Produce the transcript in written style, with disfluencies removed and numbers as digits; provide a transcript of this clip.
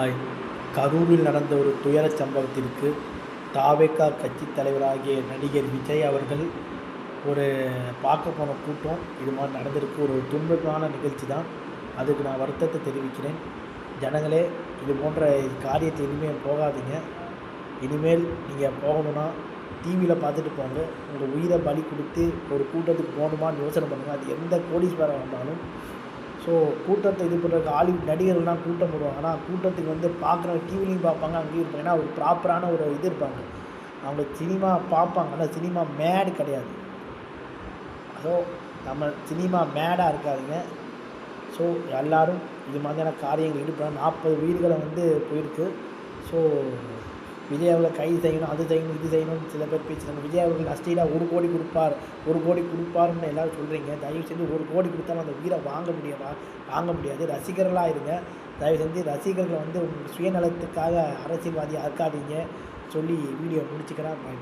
ஆய் கரூரில் நடந்த ஒரு துயரச் சம்பவத்திற்கு தாவேகா கட்சித் தலைவராகிய நடிகர் விஜய் அவர்கள் ஒரு பார்க்க போன கூட்டம் இது மாதிரி நடந்திருக்கு. ஒரு துன்பமான நிகழ்ச்சி தான். அதுக்கு நான் வருத்தத்தை தெரிவிக்கிறேன். ஜனங்களே, இது போன்ற காரியத்தை இனிமேல் போகாதீங்க. இனிமேல் நீங்கள் போகணுன்னா டிவியில் பார்த்துட்டு போங்க. உங்கள் உயிரை பலி கொடுத்து ஒரு கூட்டத்துக்கு போகணுமான்னு யோசனை பண்ணுங்கள். அது எந்த கோடீஸ்வரன் வந்தாலும். ஸோ கூட்டத்தை இது பண்ணுறதுக்கு ஹாலிவுட் நடிகர்கள்லாம் கூட்டம் போடுவாங்க. ஆனால் கூட்டத்துக்கு வந்து பார்க்குறவங்க டிவிலையும் பார்ப்பாங்க, அங்கேயும் இருப்பாங்க. ஏன்னா ஒரு ப்ராப்பரான ஒரு இது இருப்பாங்க. அவங்க சினிமா பார்ப்பாங்க, ஆனால் சினிமா மேடு கிடையாது. ஸோ நம்ம சினிமா மேடாக இருக்காதுங்க. ஸோ எல்லோரும் இது மாதிரியான காரியங்கள் ஈடுபட 40 வீடுகளை வந்து போயிருக்கு. ஸோ விஜய் அவர்களை கைது செய்யணும், அது செய்யணும், இது செய்யணும்னு சில பேர் பேசுகிறாங்க. விஜய் அவர்கள் நஷ்டீடாக 1 கோடி கொடுப்பார், 1 கோடி கொடுப்பாருன்னு எல்லோரும் சொல்கிறீங்க. தயவு செஞ்சு 1 கோடி கொடுத்தாலும் அந்த உயிரை வாங்க முடியாது. ரசிகர்களாக இருங்க. தயவு செஞ்சு ரசிகர்களை வந்து சுயநலத்துக்காக அரசியல்வாதியாக இருக்காதீங்க சொல்லி வீடியோ முடிச்சுக்கிறேன்.